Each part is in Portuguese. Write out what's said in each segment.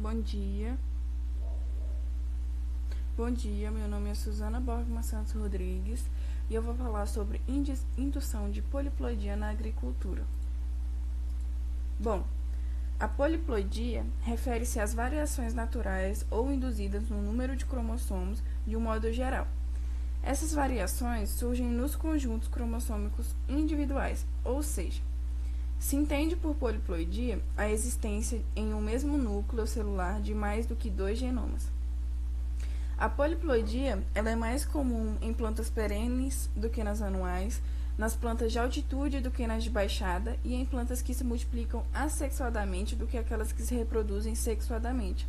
Bom dia. Bom dia, meu nome é Suzana Borgman Santos Rodrigues e eu vou falar sobre indução de poliploidia na agricultura. Bom, a poliploidia refere-se às variações naturais ou induzidas no número de cromossomos de um modo geral. Essas variações surgem nos conjuntos cromossômicos individuais, ou seja, se entende por poliploidia a existência em um mesmo núcleo celular de mais do que 2 genomas. A poliploidia ela é mais comum em plantas perenes do que nas anuais, nas plantas de altitude do que nas de baixada e em plantas que se multiplicam assexuadamente do que aquelas que se reproduzem sexuadamente.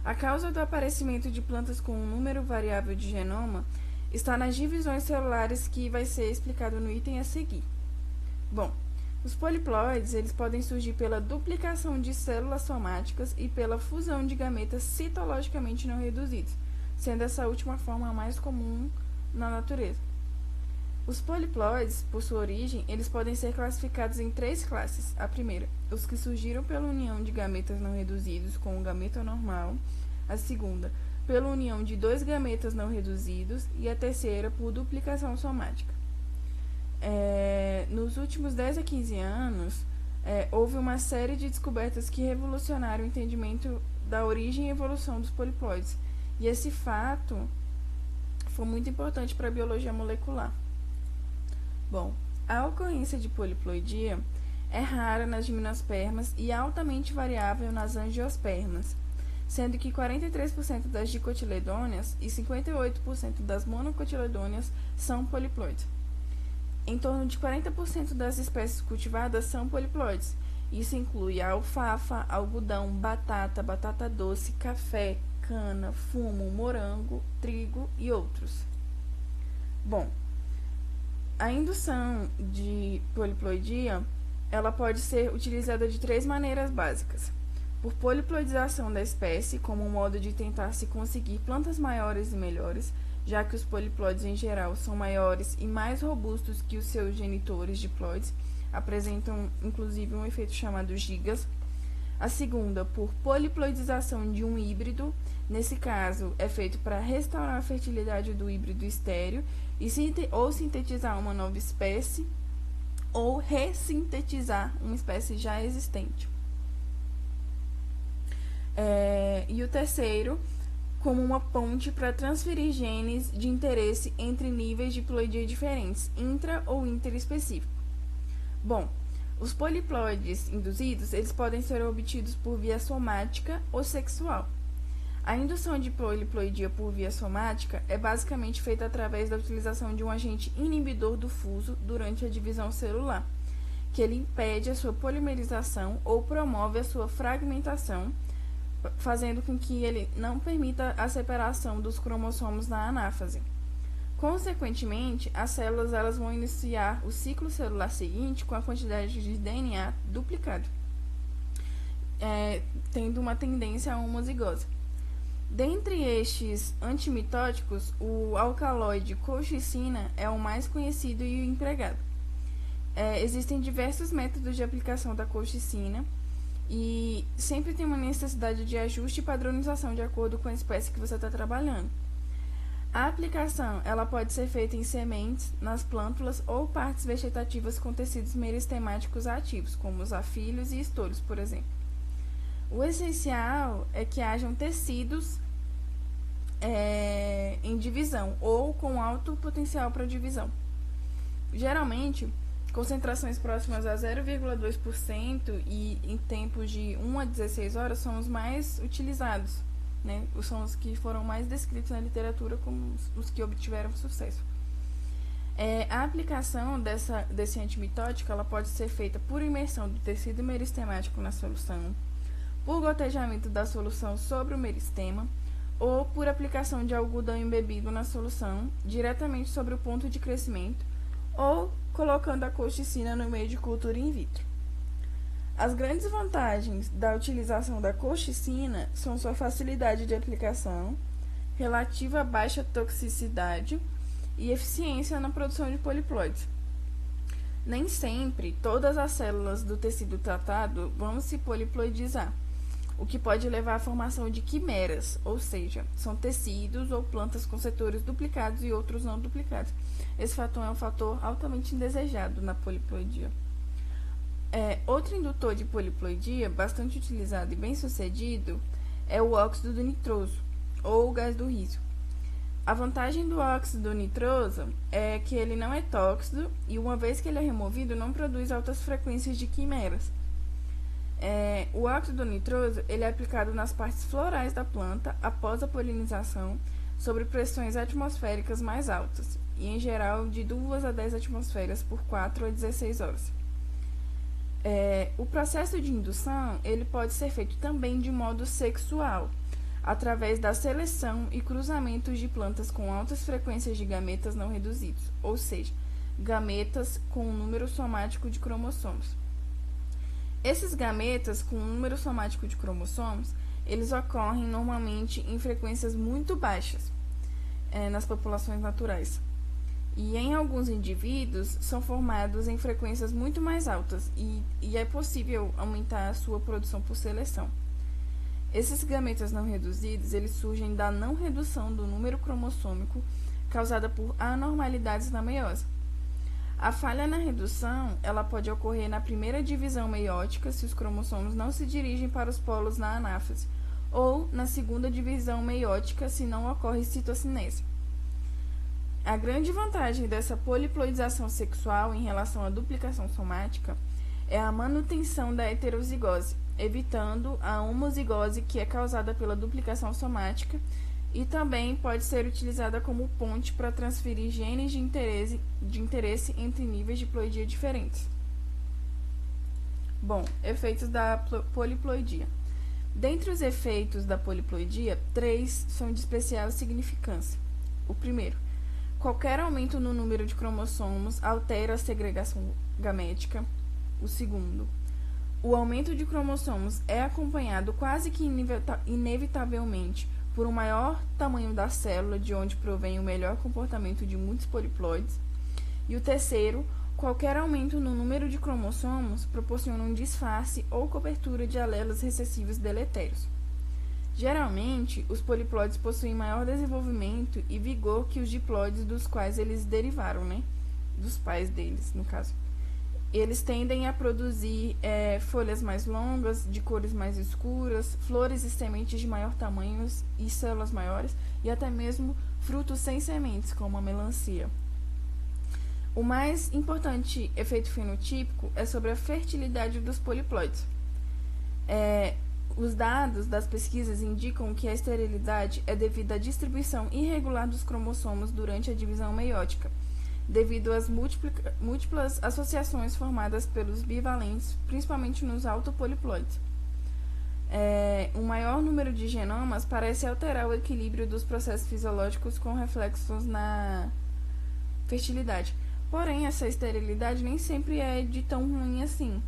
A causa do aparecimento de plantas com um número variável de genoma está nas divisões celulares que vai ser explicado no item a seguir. Bom, os poliploides eles podem surgir pela duplicação de células somáticas e pela fusão de gametas citologicamente não reduzidos, sendo essa última forma a mais comum na natureza. Os poliploides, por sua origem, eles podem ser classificados em 3 classes. A primeira, os que surgiram pela união de gametas não reduzidos com o gameta normal. A segunda, pela união de 2 gametas não reduzidos. E a terceira, por duplicação somática. Nos últimos 10 a 15 anos, houve uma série de descobertas que revolucionaram o entendimento da origem e evolução dos poliploides. E esse fato foi muito importante para a biologia molecular. Bom, a ocorrência de poliploidia é rara nas gimnospermas e altamente variável nas angiospermas, sendo que 43% das dicotiledôneas e 58% das monocotiledôneas são poliploides. Em torno de 40% das espécies cultivadas são poliploides. Isso inclui a alfafa, algodão, batata, batata doce, café, cana, fumo, morango, trigo e outros. Bom, a indução de poliploidia ela pode ser utilizada de 3 maneiras básicas. Por poliploidização da espécie, como um modo de tentar se conseguir plantas maiores e melhores, já que os poliploides em geral são maiores e mais robustos que os seus genitores diploides, apresentam inclusive um efeito chamado gigas. A segunda, por poliploidização de um híbrido, nesse caso é feito para restaurar a fertilidade do híbrido estéril ou sintetizar uma nova espécie ou ressintetizar uma espécie já existente. E o terceiro, como uma ponte para transferir genes de interesse entre níveis de ploidia diferentes, intra ou interespecífico. Bom, os poliploides induzidos eles podem ser obtidos por via somática ou sexual. A indução de poliploidia por via somática é basicamente feita através da utilização de um agente inibidor do fuso durante a divisão celular, que ele impede a sua polimerização ou promove a sua fragmentação, fazendo com que ele não permita a separação dos cromossomos na anáfase. Consequentemente, as células elas vão iniciar o ciclo celular seguinte com a quantidade de DNA duplicado, tendo uma tendência à homozigose. Dentre estes antimitóticos, o alcaloide colchicina é o mais conhecido e empregado. Existem diversos métodos de aplicação da colchicina e sempre tem uma necessidade de ajuste e padronização de acordo com a espécie que você está trabalhando. A aplicação ela pode ser feita em sementes, nas plântulas ou partes vegetativas com tecidos meristemáticos ativos, como os afilhos e estolhos, por exemplo. O essencial é que hajam tecidos em divisão ou com alto potencial para divisão. Geralmente, concentrações próximas a 0,2% e em tempos de 1 a 16 horas são os mais utilizados, né? São os que foram mais descritos na literatura como os que obtiveram sucesso. A aplicação desse antimitótico ela pode ser feita por imersão do tecido meristemático na solução, por gotejamento da solução sobre o meristema ou por aplicação de algodão embebido na solução diretamente sobre o ponto de crescimento ou colocando a colchicina no meio de cultura in vitro. As grandes vantagens da utilização da colchicina são sua facilidade de aplicação, relativa baixa toxicidade e eficiência na produção de poliploides. Nem sempre todas as células do tecido tratado vão se poliploidizar. o que pode levar à formação de quimeras, ou seja, são tecidos ou plantas com setores duplicados e outros não duplicados. Esse fator é um fator altamente indesejado na poliploidia. Outro indutor de poliploidia, bastante utilizado e bem sucedido, é o óxido do nitroso, ou o gás do riso. A vantagem do óxido nitroso é que ele não é tóxico e, uma vez que ele é removido, não produz altas frequências de quimeras. O óxido nitroso ele é aplicado nas partes florais da planta após a polinização sobre pressões atmosféricas mais altas, e em geral de 2 a 10 atmosferas por 4 a 16 horas. O processo de indução ele pode ser feito também de modo sexual, através da seleção e cruzamentos de plantas com altas frequências de gametas não reduzidos, ou seja, gametas com um número somático de cromossomos. Esses gametas com um número somático de cromossomos, eles ocorrem normalmente em frequências muito baixas nas populações naturais. E em alguns indivíduos são formados em frequências muito mais altas e é possível aumentar a sua produção por seleção. Esses gametas não reduzidos, eles surgem da não redução do número cromossômico causada por anormalidades na meiose. A falha na redução, ela pode ocorrer na primeira divisão meiótica se os cromossomos não se dirigem para os polos na anáfase, ou na segunda divisão meiótica se não ocorre citocinese. A grande vantagem dessa poliploidização sexual em relação à duplicação somática é a manutenção da heterozigose, evitando a homozigose que é causada pela duplicação somática, e também pode ser utilizada como ponte para transferir genes de interesse entre níveis de ploidia diferentes. Bom, efeitos da poliploidia. Dentre os efeitos da poliploidia, 3 são de especial significância. O primeiro, qualquer aumento no número de cromossomos altera a segregação gamética. O segundo, o aumento de cromossomos é acompanhado quase que inevitavelmente por um maior tamanho da célula, de onde provém o melhor comportamento de muitos poliploides. E o terceiro, qualquer aumento no número de cromossomos proporciona um disfarce ou cobertura de alelos recessivos deletérios. Geralmente, os poliploides possuem maior desenvolvimento e vigor que os diploides dos quais eles derivaram, dos pais deles, no caso. Eles tendem a produzir folhas mais longas, de cores mais escuras, flores e sementes de maior tamanho e células maiores, e até mesmo frutos sem sementes, como a melancia. O mais importante efeito fenotípico é sobre a fertilidade dos poliploides. Os dados das pesquisas indicam que a esterilidade é devida à distribuição irregular dos cromossomos durante a divisão meiótica, devido às múltiplas associações formadas pelos bivalentes, principalmente nos autopoliploides. Um maior número de genomas parece alterar o equilíbrio dos processos fisiológicos com reflexos na fertilidade. Porém, essa esterilidade nem sempre é de tão ruim assim.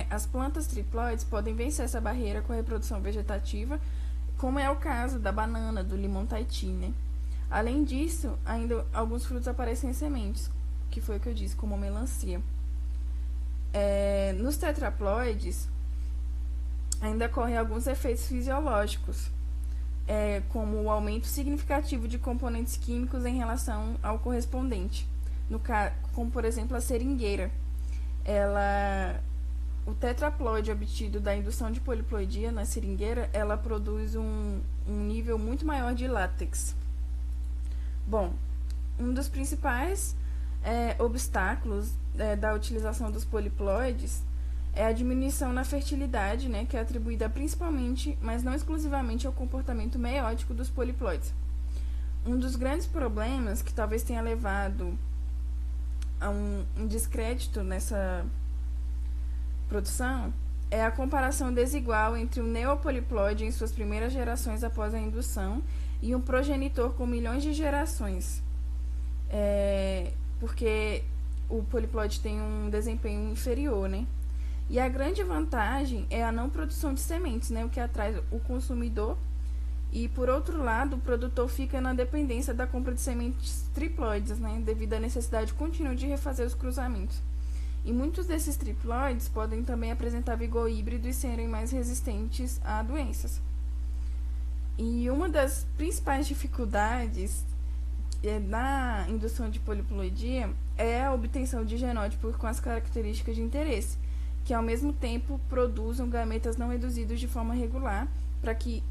As plantas triploides podem vencer essa barreira com a reprodução vegetativa, como é o caso da banana, do limão Tahiti, Além disso, ainda alguns frutos aparecem em sementes, que foi o que eu disse, como a melancia. Nos tetraploides, ainda ocorrem alguns efeitos fisiológicos, como o aumento significativo de componentes químicos em relação ao correspondente, como, por exemplo, a seringueira. O tetraploide obtido da indução de poliploidia na seringueira, ela produz um nível muito maior de látex. Bom, um dos principais obstáculos da utilização dos poliploides é a diminuição na fertilidade, que é atribuída principalmente, mas não exclusivamente, ao comportamento meiótico dos poliploides. Um dos grandes problemas que talvez tenha levado a um descrédito nessa produção é a comparação desigual entre o neopoliploide em suas primeiras gerações após a indução e um progenitor com milhões de gerações, porque o poliploide tem um desempenho inferior, E a grande vantagem é a não produção de sementes, o que atrai o consumidor, e por outro lado, o produtor fica na dependência da compra de sementes triploides, devido à necessidade contínua de refazer os cruzamentos. E muitos desses triploides podem também apresentar vigor híbrido e serem mais resistentes a doenças. E uma das principais dificuldades na indução de poliploidia é a obtenção de genótipos com as características de interesse, que ao mesmo tempo produzam gametas não reduzidos de forma regular, para que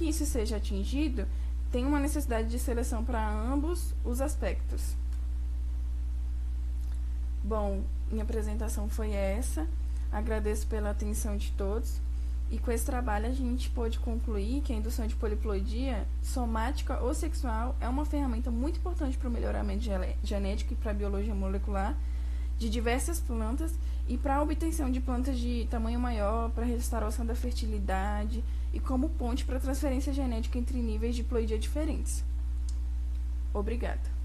isso seja atingido, tem uma necessidade de seleção para ambos os aspectos. Bom, minha apresentação foi essa. Agradeço pela atenção de todos. E com esse trabalho a gente pôde concluir que a indução de poliploidia somática ou sexual é uma ferramenta muito importante para o melhoramento genético e para a biologia molecular de diversas plantas e para a obtenção de plantas de tamanho maior, para a restauração da fertilidade e como ponte para a transferência genética entre níveis de ploidia diferentes. Obrigada.